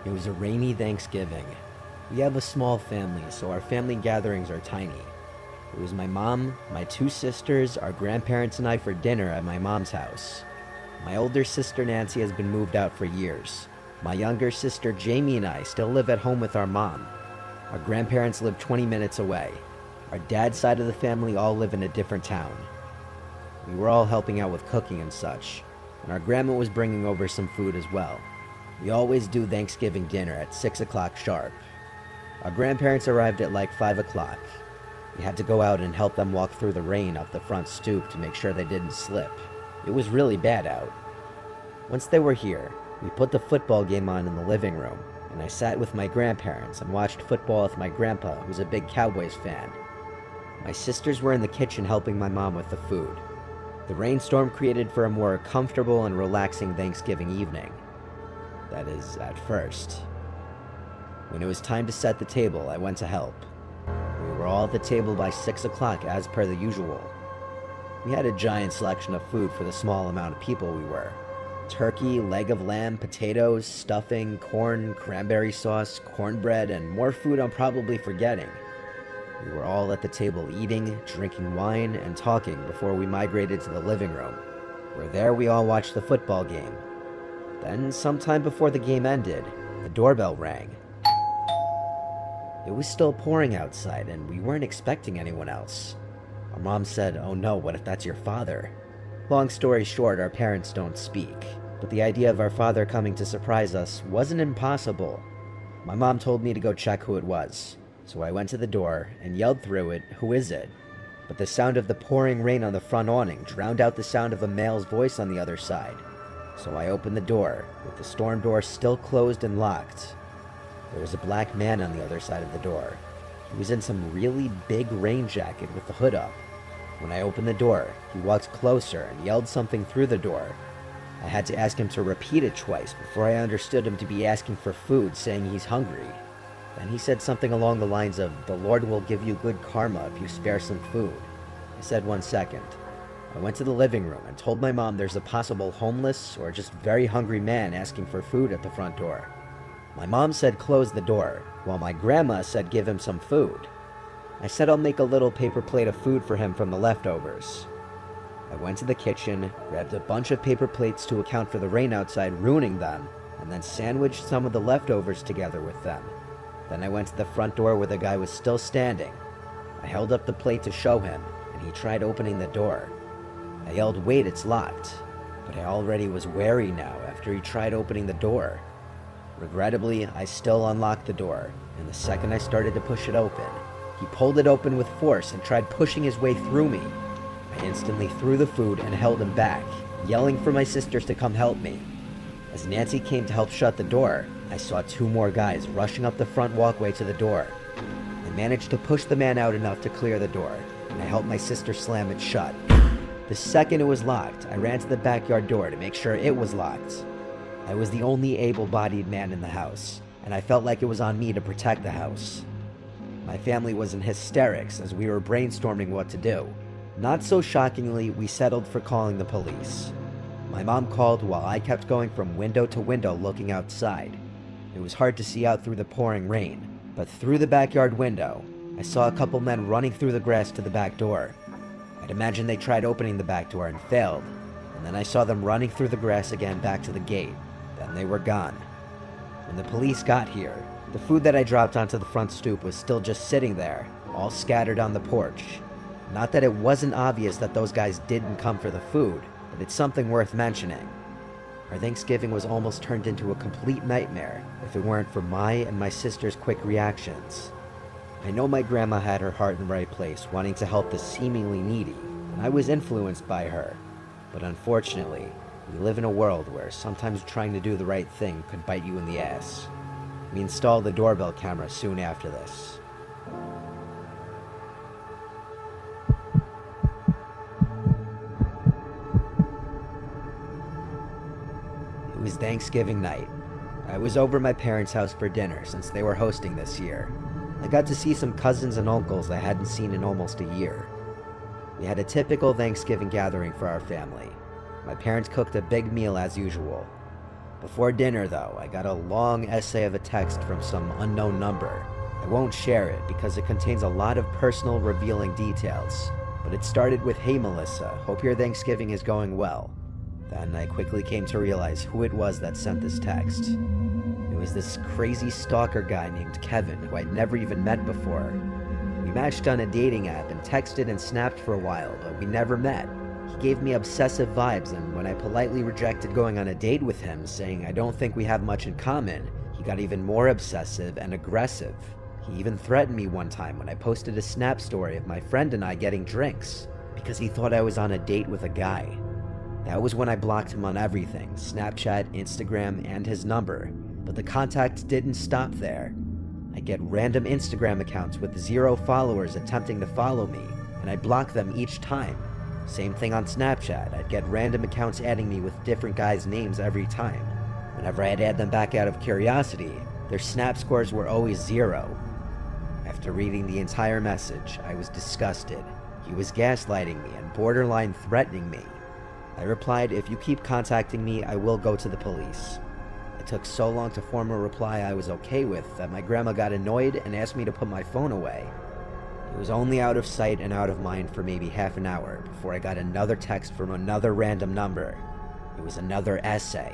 It was a rainy Thanksgiving. We have a small family, so our family gatherings are tiny. It was my mom, my two sisters, our grandparents, and I for dinner at my mom's house. My older sister Nancy has been moved out for years. My younger sister Jamie and I still live at home with our mom. Our grandparents live 20 minutes away. Our dad's side of the family all live in a different town. We were all helping out with cooking and such, and our grandma was bringing over some food as well. We always do Thanksgiving dinner at 6 o'clock sharp. Our grandparents arrived at like 5 o'clock. We had to go out and help them walk through the rain up the front stoop to make sure they didn't slip. It was really bad out. Once they were here, we put the football game on in the living room, and I sat with my grandparents and watched football with my grandpa, who's a big Cowboys fan. My sisters were in the kitchen helping my mom with the food. The rainstorm created for a more comfortable and relaxing Thanksgiving evening. That is, at first. When it was time to set the table, I went to help. We were all at the table by 6 o'clock as per the usual. We had a giant selection of food for the small amount of people we were. Turkey, leg of lamb, potatoes, stuffing, corn, cranberry sauce, cornbread, and more food I'm probably forgetting. We were all at the table eating, drinking wine, and talking before we migrated to the living room, where there we all watched the football game. Then, sometime before the game ended, the doorbell rang. It was still pouring outside, and we weren't expecting anyone else. Our mom said, "Oh no, what if that's your father?" Long story short, our parents don't speak, but the idea of our father coming to surprise us wasn't impossible. My mom told me to go check who it was, so I went to the door and yelled through it, "Who is it?" But the sound of the pouring rain on the front awning drowned out the sound of a male's voice on the other side. So I opened the door, with the storm door still closed and locked. There was a black man on the other side of the door. He was in some really big rain jacket with the hood up. When I opened the door, he walked closer and yelled something through the door. I had to ask him to repeat it twice before I understood him to be asking for food, saying he's hungry. Then he said something along the lines of, "The Lord will give you good karma if you spare some food." I said, "1 second." I went to the living room and told my mom there's a possible homeless or just very hungry man asking for food at the front door. My mom said close the door, while my grandma said give him some food. I said I'll make a little paper plate of food for him from the leftovers. I went to the kitchen, grabbed a bunch of paper plates to account for the rain outside ruining them, and then sandwiched some of the leftovers together with them. Then I went to the front door where the guy was still standing. I held up the plate to show him, and he tried opening the door. I yelled, "Wait, it's locked," but I already was wary now after he tried opening the door. Regrettably, I still unlocked the door, and the second I started to push it open, he pulled it open with force and tried pushing his way through me. I instantly threw the food and held him back, yelling for my sisters to come help me. As Nancy came to help shut the door, I saw 2 more guys rushing up the front walkway to the door. I managed to push the man out enough to clear the door, and I helped my sister slam it shut. The second it was locked, I ran to the backyard door to make sure it was locked. I was the only able-bodied man in the house, and I felt like it was on me to protect the house. My family was in hysterics as we were brainstorming what to do. Not so shockingly, we settled for calling the police. My mom called while I kept going from window to window looking outside. It was hard to see out through the pouring rain, but through the backyard window, I saw a couple men running through the grass to the back door. I'd imagine they tried opening the back door and failed, and then I saw them running through the grass again back to the gate. Then they were gone. When the police got here, the food that I dropped onto the front stoop was still just sitting there, all scattered on the porch. Not that it wasn't obvious that those guys didn't come for the food, but it's something worth mentioning. Our Thanksgiving was almost turned into a complete nightmare if it weren't for my and my sister's quick reactions. I know my grandma had her heart in the right place, wanting to help the seemingly needy, and I was influenced by her. But unfortunately, we live in a world where sometimes trying to do the right thing could bite you in the ass. We installed the doorbell camera soon after this. It was Thanksgiving night. I was over at my parents' house for dinner since they were hosting this year. I got to see some cousins and uncles I hadn't seen in almost a year. We had a typical Thanksgiving gathering for our family. My parents cooked a big meal as usual. Before dinner, though, I got a long essay of a text from some unknown number. I won't share it because it contains a lot of personal, revealing details. But it started with, "Hey Melissa, hope your Thanksgiving is going well." Then I quickly came to realize who it was that sent this text. It was this crazy stalker guy named Kevin, who I'd never even met before. We matched on a dating app and texted and snapped for a while, but we never met. He gave me obsessive vibes, and when I politely rejected going on a date with him, saying I don't think we have much in common, he got even more obsessive and aggressive. He even threatened me one time when I posted a Snap story of my friend and I getting drinks, because he thought I was on a date with a guy. That was when I blocked him on everything, Snapchat, Instagram, and his number. But the contact didn't stop there. I get random Instagram accounts with 0 followers attempting to follow me, and I'd block them each time. Same thing on Snapchat. I'd get random accounts adding me with different guys' names every time. Whenever I'd add them back out of curiosity, their Snap scores were always 0. After reading the entire message, I was disgusted. He was gaslighting me and borderline threatening me. I replied, "If you keep contacting me, I will go to the police." It took so long to form a reply I was okay with that my grandma got annoyed and asked me to put my phone away. It was only out of sight and out of mind for maybe half an hour before I got another text from another random number. It was another essay.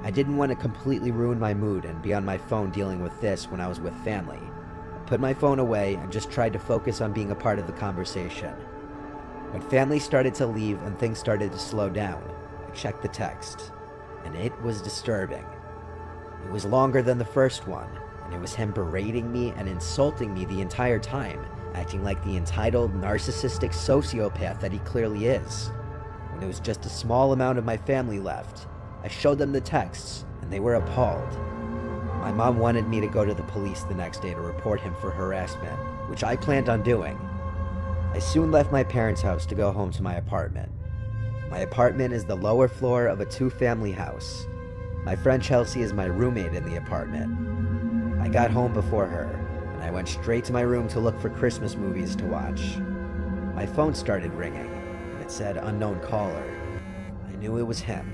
I didn't want to completely ruin my mood and be on my phone dealing with this when I was with family. I put my phone away and just tried to focus on being a part of the conversation. When family started to leave and things started to slow down, I checked the text, and it was disturbing. It was longer than the first one, and it was him berating me and insulting me the entire time, acting like the entitled, narcissistic sociopath that he clearly is. When there was just a small amount of my family left, I showed them the texts, and they were appalled. My mom wanted me to go to the police the next day to report him for harassment, which I planned on doing. I soon left my parents' house to go home to my apartment. My apartment is the lower floor of a 2-family house. My friend Chelsea is my roommate in the apartment. I got home before her, and I went straight to my room to look for Christmas movies to watch. My phone started ringing, and it said unknown caller. I knew it was him.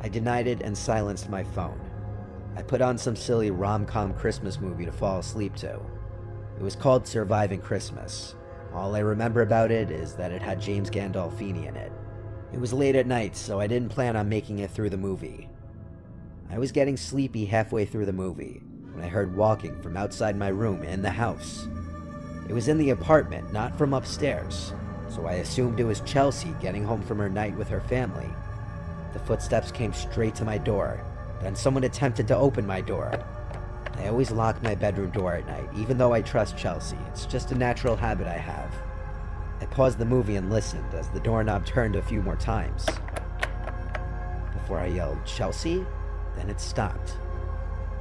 I denied it and silenced my phone. I put on some silly rom-com Christmas movie to fall asleep to. It was called Surviving Christmas. All I remember about it is that it had James Gandolfini in it. It was late at night, so I didn't plan on making it through the movie. I was getting sleepy halfway through the movie when I heard walking from outside my room in the house. It was in the apartment, not from upstairs, so I assumed it was Chelsea getting home from her night with her family. The footsteps came straight to my door, then someone attempted to open my door. I always lock my bedroom door at night, even though I trust Chelsea. It's just a natural habit I have. I paused the movie and listened as the doorknob turned a few more times. Before I yelled, "Chelsea?" Then it stopped.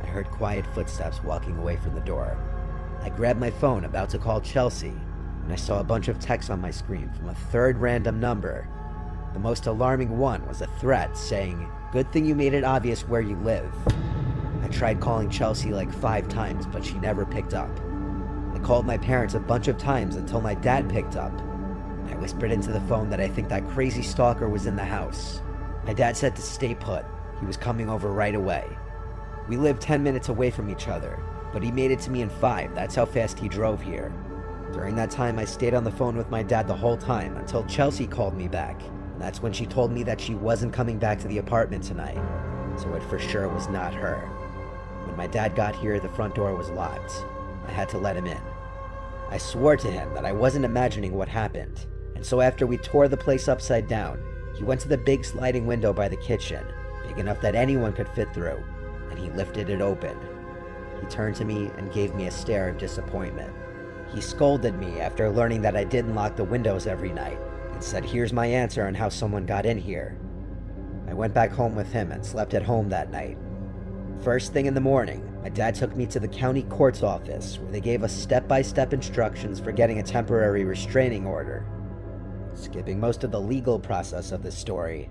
I heard quiet footsteps walking away from the door. I grabbed my phone, about to call Chelsea, and I saw a bunch of texts on my screen from a third random number. The most alarming one was a threat saying, "Good thing you made it obvious where you live." I tried calling Chelsea like 5 times, but she never picked up. I called my parents a bunch of times until my dad picked up. I whispered into the phone that I think that crazy stalker was in the house. My dad said to stay put. He was coming over right away. We lived 10 minutes away from each other, but he made it to me in 5. That's how fast he drove here. During that time, I stayed on the phone with my dad the whole time until Chelsea called me back. And that's when she told me that she wasn't coming back to the apartment tonight, so it for sure was not her. When my dad got here, the front door was locked. I had to let him in. I swore to him that I wasn't imagining what happened, and so after we tore the place upside down, he went to the big sliding window by the kitchen, big enough that anyone could fit through, and he lifted it open. He turned to me and gave me a stare of disappointment. He scolded me after learning that I didn't lock the windows every night, and said, "Here's my answer on how someone got in here." I went back home with him and slept at home that night. First thing in the morning, my dad took me to the county court's office where they gave us step-by-step instructions for getting a temporary restraining order. Skipping most of the legal process of this story,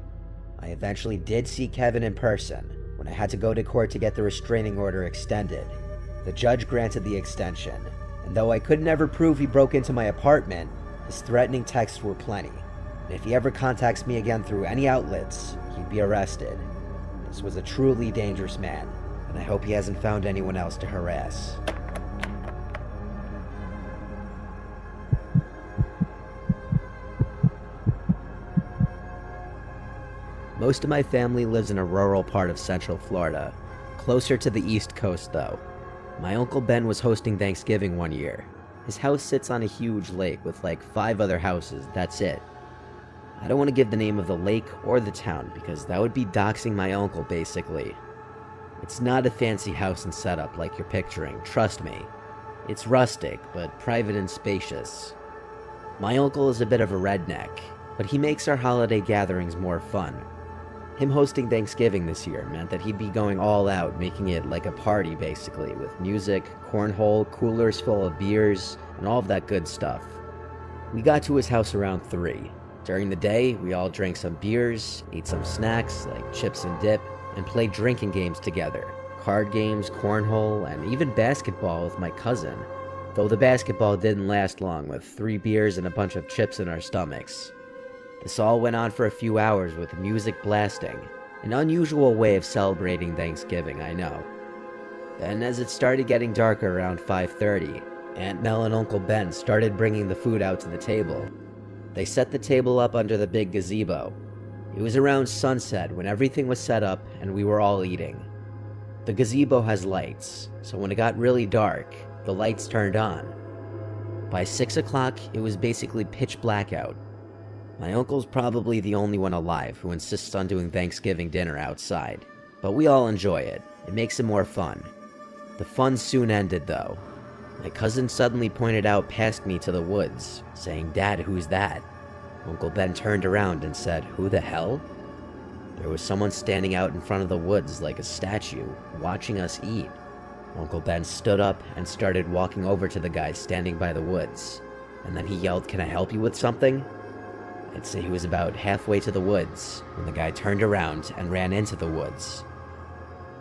I eventually did see Kevin in person when I had to go to court to get the restraining order extended. The judge granted the extension, and though I could never prove he broke into my apartment, his threatening texts were plenty, and if he ever contacts me again through any outlets, he'd be arrested. This was a truly dangerous man, and I hope he hasn't found anyone else to harass. Most of my family lives in a rural part of Central Florida, closer to the East Coast though. My Uncle Ben was hosting Thanksgiving one year. His house sits on a huge lake with like 5 other houses, that's it. I don't want to give the name of the lake or the town because that would be doxing my uncle basically. It's not a fancy house and setup like you're picturing, trust me. It's rustic, but private and spacious. My uncle is a bit of a redneck, but he makes our holiday gatherings more fun. Him hosting Thanksgiving this year meant that he'd be going all out, making it like a party basically, with music, cornhole, coolers full of beers, and all of that good stuff. We got to his house around 3. During the day, we all drank some beers, ate some snacks like chips and dip, and played drinking games together. Card games, cornhole, and even basketball with my cousin, though the basketball didn't last long with 3 beers and a bunch of chips in our stomachs. This all went on for a few hours with music blasting, an unusual way of celebrating Thanksgiving, I know. Then as it started getting darker around 5:30, Aunt Mel and Uncle Ben started bringing the food out to the table. They set the table up under the big gazebo. It was around sunset when everything was set up and we were all eating. The gazebo has lights, so when it got really dark, the lights turned on. By 6 o'clock, it was basically pitch black out. My uncle's probably the only one alive who insists on doing Thanksgiving dinner outside, but we all enjoy it. It makes it more fun. The fun soon ended though. My cousin suddenly pointed out past me to the woods, saying, "Dad, who's that?" Uncle Ben turned around and said, "Who the hell?" There was someone standing out in front of the woods like a statue, watching us eat. Uncle Ben stood up and started walking over to the guy standing by the woods, and then he yelled, "Can I help you with something?" I'd say he was about halfway to the woods when the guy turned around and ran into the woods.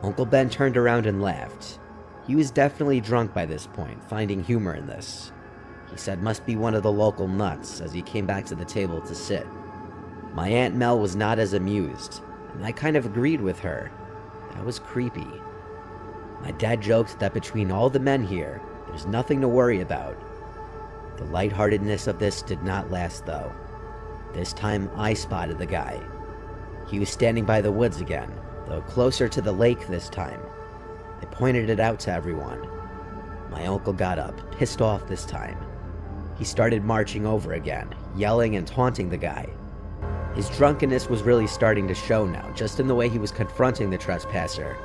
Uncle Ben turned around and laughed. He was definitely drunk by this point, finding humor in this. He said must be one of the local nuts as he came back to the table to sit. My Aunt Mel was not as amused, and I kind of agreed with her. That was creepy. My dad joked that between all the men here, there's nothing to worry about. The lightheartedness of this did not last though. This time I spotted the guy. He was standing by the woods again, though closer to the lake this time. I pointed it out to everyone. My uncle got up, pissed off this time. He started marching over again, yelling and taunting the guy. His drunkenness was really starting to show now, just in the way he was confronting the trespasser.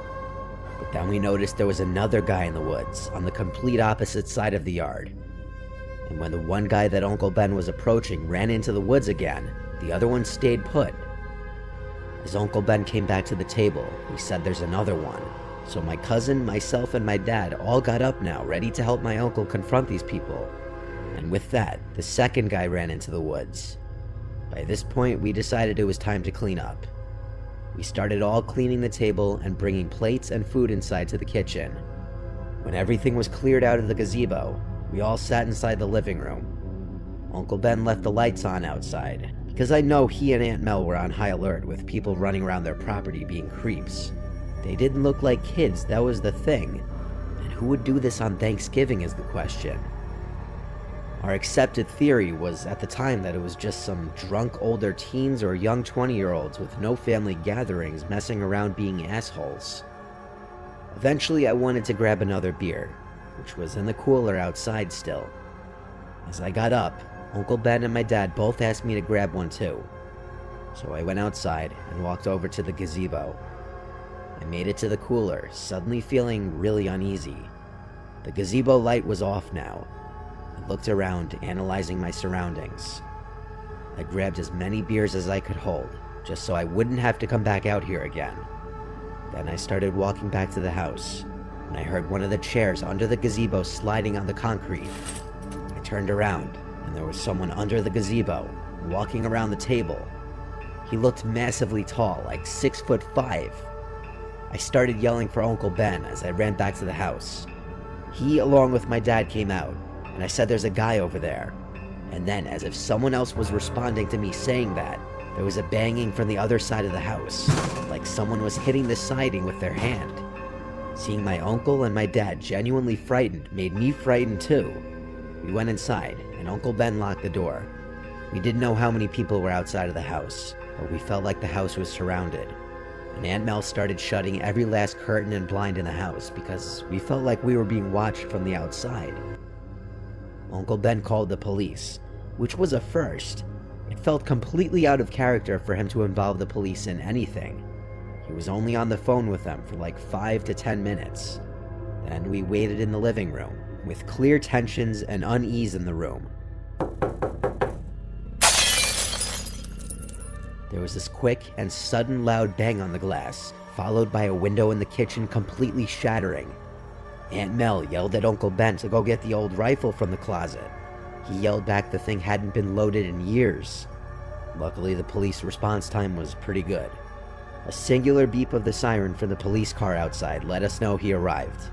But then we noticed there was another guy in the woods, on the complete opposite side of the yard. And when the one guy that Uncle Ben was approaching ran into the woods again, the other one stayed put. As Uncle Ben came back to the table, he said there's another one. So my cousin, myself, and my dad all got up now, ready to help my uncle confront these people. And with that, the second guy ran into the woods. By this point, we decided it was time to clean up. We started all cleaning the table and bringing plates and food inside to the kitchen. When everything was cleared out of the gazebo, we all sat inside the living room. Uncle Ben left the lights on outside, because I know he and Aunt Mel were on high alert with people running around their property being creeps. They didn't look like kids, that was the thing. And who would do this on Thanksgiving is the question. Our accepted theory was at the time that it was just some drunk older teens or young 20-year-olds with no family gatherings messing around being assholes. Eventually I wanted to grab another beer, which was in the cooler outside still. As I got up, Uncle Ben and my dad both asked me to grab one too. So I went outside and walked over to the gazebo. I made it to the cooler, suddenly feeling really uneasy. The gazebo light was off now. I looked around, analyzing my surroundings. I grabbed as many beers as I could hold, just so I wouldn't have to come back out here again. Then I started walking back to the house, and I heard one of the chairs under the gazebo sliding on the concrete. I turned around, and there was someone under the gazebo, walking around the table. He looked massively tall, like 6'5". I started yelling for Uncle Ben as I ran back to the house. He, along with my dad, came out, and I said there's a guy over there. And then, as if someone else was responding to me saying that, There was a banging from the other side of the house, like someone was hitting the siding with their hand. Seeing my uncle and my dad genuinely frightened made me frightened too. We went inside, and Uncle Ben locked the door. We didn't know how many people were outside of the house, but we felt like the house was surrounded. And Aunt Mel started shutting every last curtain and blind in the house because we felt like we were being watched from the outside. Uncle Ben called the police, which was a first. It felt completely out of character for him to involve the police in anything. He was only on the phone with them for like 5 to 10 minutes. Then we waited in the living room, with clear tensions and unease in the room. There was this quick and sudden loud bang on the glass, followed by a window in the kitchen completely shattering. Aunt Mel yelled at Uncle Ben to go get the old rifle from the closet. He yelled back the thing hadn't been loaded in years. Luckily, the police response time was pretty good. A singular beep of the siren from the police car outside let us know he arrived.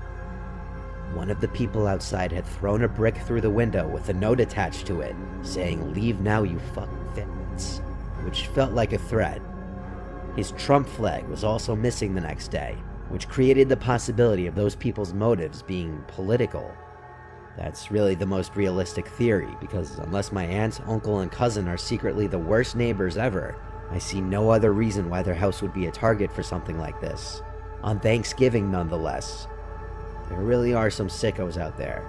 One of the people outside had thrown a brick through the window with a note attached to it, saying, "Leave now, you fucking fitments," which felt like a threat. His Trump flag was also missing the next day, which created the possibility of those people's motives being political. That's really the most realistic theory, because unless my aunt, uncle, and cousin are secretly the worst neighbors ever, I see no other reason why their house would be a target for something like this. On Thanksgiving, nonetheless. There really are some sickos out there.